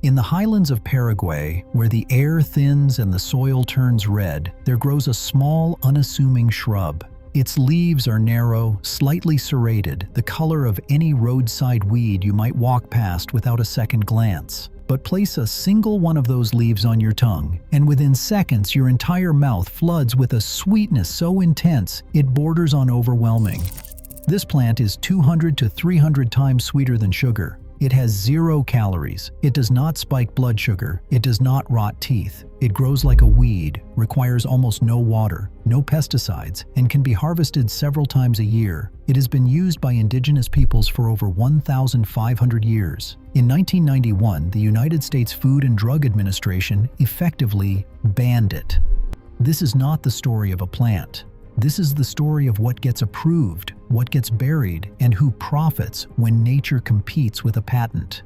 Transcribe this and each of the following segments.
In the highlands of Paraguay, where the air thins and the soil turns red, there grows a small, unassuming shrub. Its leaves are narrow, slightly serrated, the color of any roadside weed you might walk past without a second glance. But place a single one of those leaves on your tongue, and within seconds your entire mouth floods with a sweetness so intense it borders on overwhelming. This plant is 200 to 300 times sweeter than sugar. It has 0 calories. It does not spike blood sugar. It does not rot teeth. It grows like a weed, requires almost no water, no pesticides, and can be harvested several times a year. It has been used by indigenous peoples for over 1,500 years. In 1991, the United States Food and Drug Administration effectively banned it. This is not the story of a plant. This is the story of what gets approved, what gets buried, and who profits when nature competes with a patent.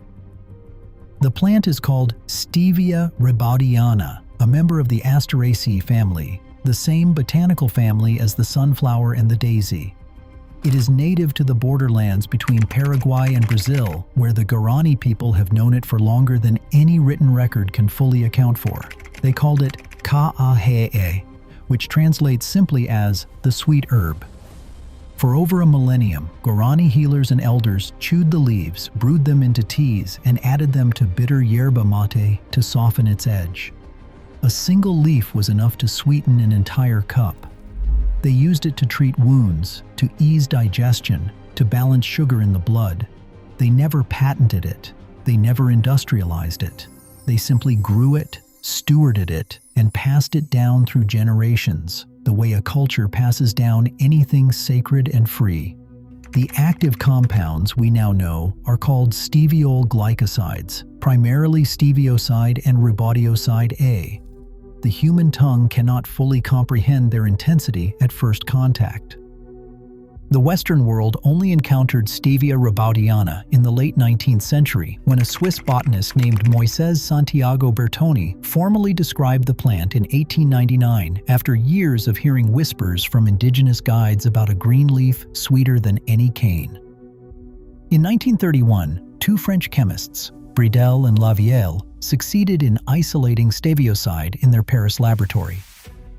The plant is called Stevia rebaudiana, a member of the Asteraceae family, the same botanical family as the sunflower and the daisy. It is native to the borderlands between Paraguay and Brazil, where the Guaraní people have known it for longer than any written record can fully account for. They called it ka'ahe'e, which translates simply as the sweet herb. For over a millennium, Guaraní healers and elders chewed the leaves, brewed them into teas, and added them to bitter yerba mate to soften its edge. A single leaf was enough to sweeten an entire cup. They used it to treat wounds, to ease digestion, to balance sugar in the blood. They never patented it. They never industrialized it. They simply grew it, stewarded it, and passed it down through generations, the way a culture passes down anything sacred and free. The active compounds we now know are called steviol glycosides, primarily stevioside and rebaudioside A. The human tongue cannot fully comprehend their intensity at first contact. The Western world only encountered Stevia rebaudiana in the late 19th century when a Swiss botanist named Moisés Santiago Bertoni formally described the plant in 1899 after years of hearing whispers from indigenous guides about a green leaf sweeter than any cane. In 1931, 2 French chemists, Bridel and Lavielle, succeeded in isolating stevioside in their Paris laboratory.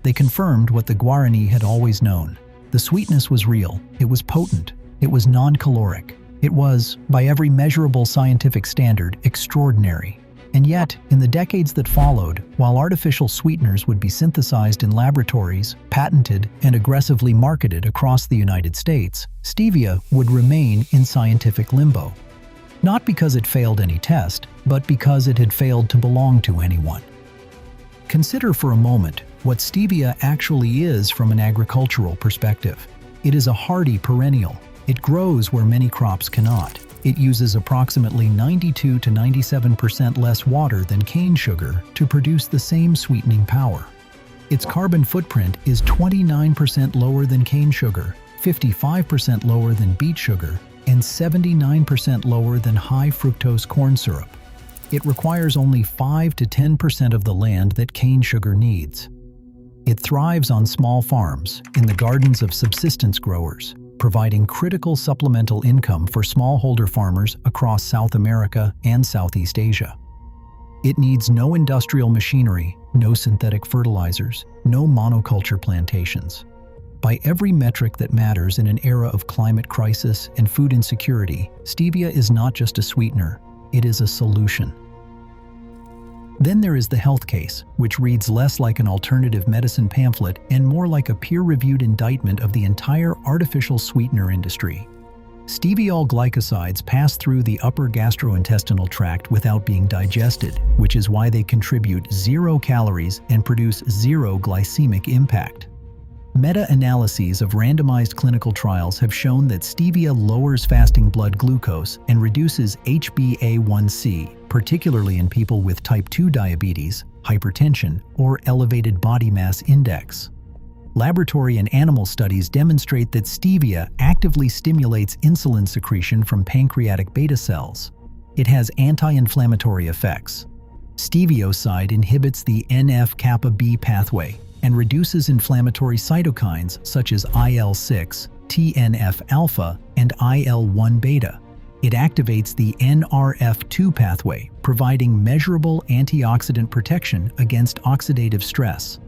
They confirmed what the Guaraní had always known. The sweetness was real, it was potent, it was non-caloric. It was, by every measurable scientific standard, extraordinary. And yet, in the decades that followed, while artificial sweeteners would be synthesized in laboratories, patented, and aggressively marketed across the United States, stevia would remain in scientific limbo. Not because it failed any test, but because it had failed to belong to anyone. Consider for a moment what stevia actually is from an agricultural perspective. It is a hardy perennial. It grows where many crops cannot. It uses approximately 92 to 97% less water than cane sugar to produce the same sweetening power. Its carbon footprint is 29% lower than cane sugar, 55% lower than beet sugar, and 79% lower than high fructose corn syrup. It requires only 5 to 10% of the land that cane sugar needs. It thrives on small farms, in the gardens of subsistence growers, providing critical supplemental income for smallholder farmers across South America and Southeast Asia. It needs no industrial machinery, no synthetic fertilizers, no monoculture plantations. By every metric that matters in an era of climate crisis and food insecurity, stevia is not just a sweetener, it is a solution. Then there is the health case, which reads less like an alternative medicine pamphlet and more like a peer-reviewed indictment of the entire artificial sweetener industry. Steviol glycosides pass through the upper gastrointestinal tract without being digested, which is why they contribute 0 calories and produce 0 glycemic impact. Meta-analyses of randomized clinical trials have shown that stevia lowers fasting blood glucose and reduces HbA1c, particularly in people with type 2 diabetes, hypertension, or elevated body mass index. Laboratory and animal studies demonstrate that stevia actively stimulates insulin secretion from pancreatic beta cells. It has anti-inflammatory effects. Stevioside inhibits the NF-kappa B pathway and reduces inflammatory cytokines such as IL-6, TNF-alpha, and IL-1 beta. It activates the NRF2 pathway, providing measurable antioxidant protection against oxidative stress.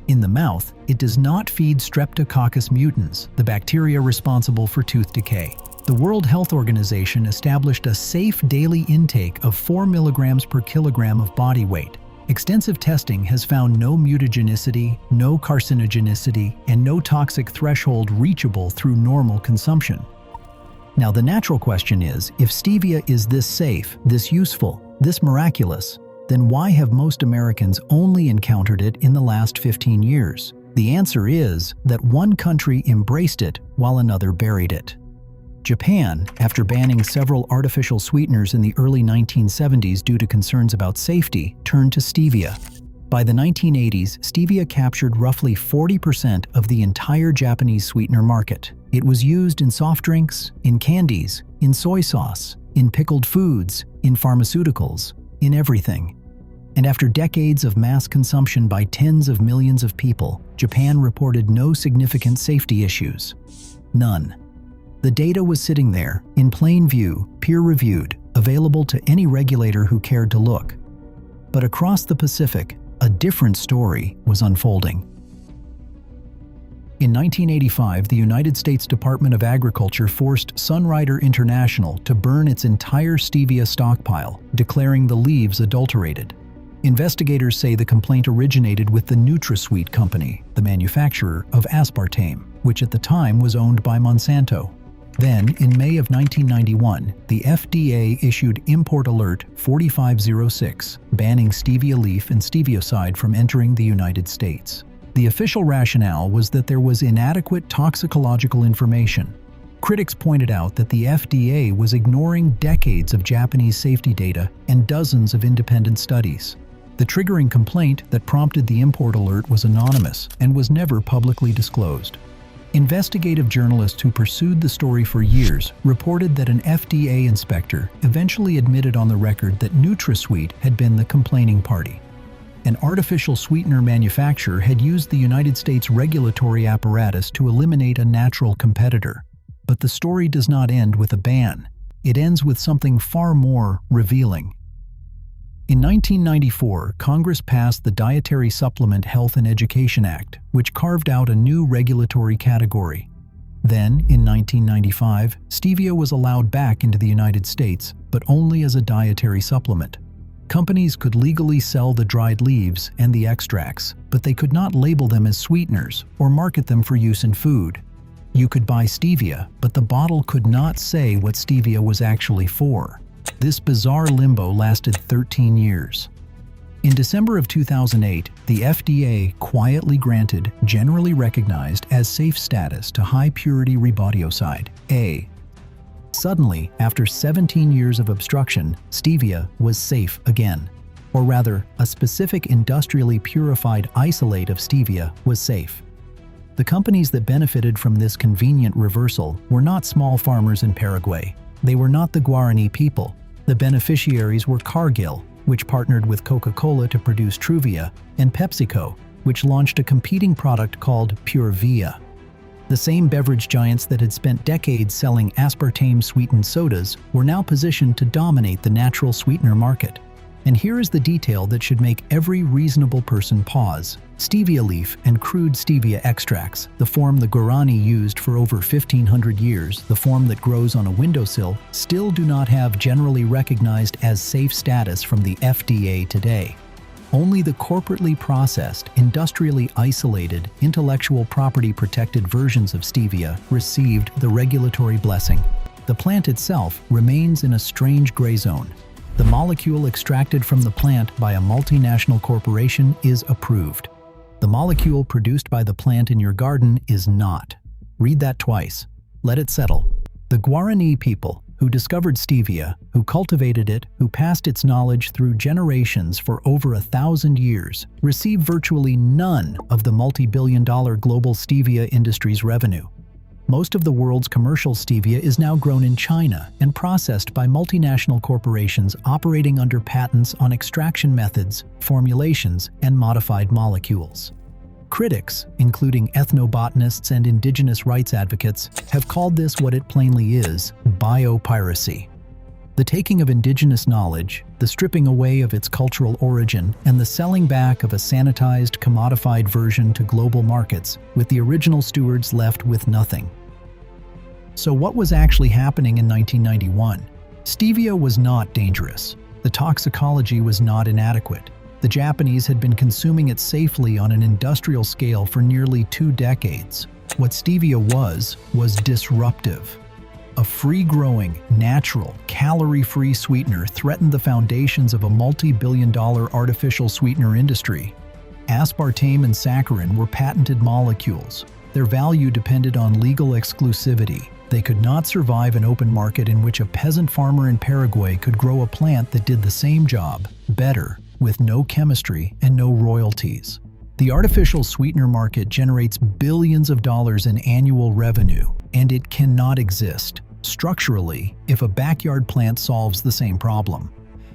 In the mouth, it does not feed Streptococcus mutans, the bacteria responsible for tooth decay. The World Health Organization established a safe daily intake of 4 milligrams per kilogram of body weight. Extensive testing has found no mutagenicity, no carcinogenicity, and no toxic threshold reachable through normal consumption. Now, the natural question is, if stevia is this safe, this useful, this miraculous, then why have most Americans only encountered it in the last 15 years? The answer is that one country embraced it while another buried it. Japan, after banning several artificial sweeteners in the early 1970s due to concerns about safety, turned to stevia. By the 1980s, stevia captured roughly 40% of the entire Japanese sweetener market. It was used in soft drinks, in candies, in soy sauce, in pickled foods, in pharmaceuticals, in everything. And after decades of mass consumption by tens of millions of people, Japan reported no significant safety issues. None. The data was sitting there, in plain view, peer-reviewed, available to any regulator who cared to look. But across the Pacific, a different story was unfolding. In 1985, the United States Department of Agriculture forced Sunrider International to burn its entire stevia stockpile, declaring the leaves adulterated. Investigators say the complaint originated with the NutraSweet company, the manufacturer of aspartame, which at the time was owned by Monsanto. Then, in May of 1991, the FDA issued Import Alert 4506, banning stevia leaf and stevioside from entering the United States. The official rationale was that there was inadequate toxicological information. Critics pointed out that the FDA was ignoring decades of Japanese safety data and dozens of independent studies. The triggering complaint that prompted the import alert was anonymous and was never publicly disclosed. Investigative journalists who pursued the story for years reported that an FDA inspector eventually admitted on the record that NutraSweet had been the complaining party. An artificial sweetener manufacturer had used the United States regulatory apparatus to eliminate a natural competitor. But the story does not end with a ban. It ends with something far more revealing. In 1994, Congress passed the Dietary Supplement Health and Education Act, which carved out a new regulatory category. Then, in 1995, stevia was allowed back into the United States, but only as a dietary supplement. Companies could legally sell the dried leaves and the extracts, but they could not label them as sweeteners or market them for use in food. You could buy stevia, but the bottle could not say what stevia was actually for. This bizarre limbo lasted 13 years. In December of 2008, the FDA quietly granted generally recognized as safe status to high-purity rebaudioside, A. Suddenly, after 17 years of obstruction, stevia was safe again. Or rather, a specific industrially purified isolate of stevia was safe. The companies that benefited from this convenient reversal were not small farmers in Paraguay. They were not the Guaraní people. The beneficiaries were Cargill, which partnered with Coca-Cola to produce Stevia, and PepsiCo, which launched a competing product called Pure Via. The same beverage giants that had spent decades selling aspartame-sweetened sodas were now positioned to dominate the natural sweetener market. And here is the detail that should make every reasonable person pause. Stevia leaf and crude stevia extracts, the form the Guaraní used for over 1,500 years, the form that grows on a windowsill, still do not have generally recognized as safe status from the FDA today. Only the corporately processed, industrially isolated, intellectual property-protected versions of stevia received the regulatory blessing. The plant itself remains in a strange gray zone. The molecule extracted from the plant by a multinational corporation is approved. The molecule produced by the plant in your garden is not. Read that twice. Let it settle. The Guaraní people, who discovered stevia, who cultivated it, who passed its knowledge through generations for over 1,000 years, receive virtually none of the multi-billion-dollar global stevia industry's revenue. Most of the world's commercial stevia is now grown in China and processed by multinational corporations operating under patents on extraction methods, formulations, and modified molecules. Critics, including ethnobotanists and indigenous rights advocates, have called this what it plainly is: biopiracy. The taking of indigenous knowledge, the stripping away of its cultural origin, and the selling back of a sanitized, commodified version to global markets, with the original stewards left with nothing. So what was actually happening in 1991? Stevia was not dangerous. The toxicology was not inadequate. The Japanese had been consuming it safely on an industrial scale for nearly 2 decades. What stevia was disruptive. A free-growing, natural, calorie-free sweetener threatened the foundations of a multi-billion-dollar artificial sweetener industry. Aspartame and saccharin were patented molecules. Their value depended on legal exclusivity. They could not survive an open market in which a peasant farmer in Paraguay could grow a plant that did the same job, better, with no chemistry and no royalties. The artificial sweetener market generates billions of dollars in annual revenue, and it cannot exist structurally if a backyard plant solves the same problem.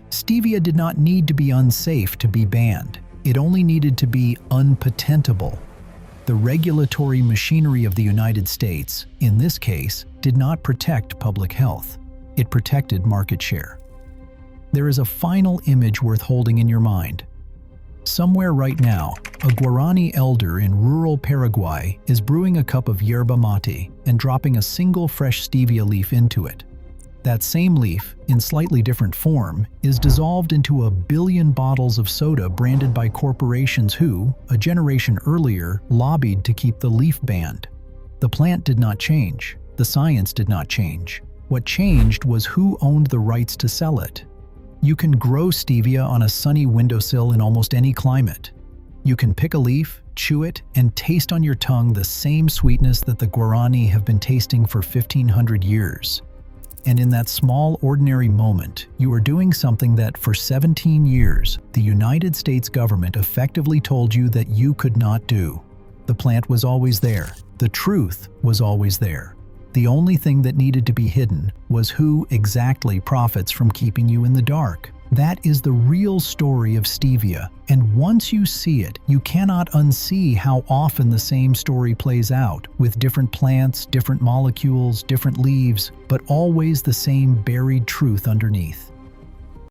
Stevia did not need to be unsafe to be banned. It only needed to be unpatentable. The regulatory machinery of the United States, in this case, did not protect public health. It protected market share. There is a final image worth holding in your mind. Somewhere right now, a Guaraní elder in rural Paraguay is brewing a cup of yerba mate and dropping a single fresh stevia leaf into it. That same leaf, in slightly different form, is dissolved into 1 billion bottles of soda branded by corporations who, a generation earlier, lobbied to keep the leaf banned. The plant did not change. The science did not change. What changed was who owned the rights to sell it. You can grow stevia on a sunny windowsill in almost any climate. You can pick a leaf, chew it, and taste on your tongue the same sweetness that the Guaraní have been tasting for 1,500 years. And in that small, ordinary moment, you are doing something that, for 17 years, the United States government effectively told you that you could not do. The plant was always there. The truth was always there. The only thing that needed to be hidden was who exactly profits from keeping you in the dark. That is the real story of stevia, and once you see it, you cannot unsee how often the same story plays out, with different plants, different molecules, different leaves, but always the same buried truth underneath.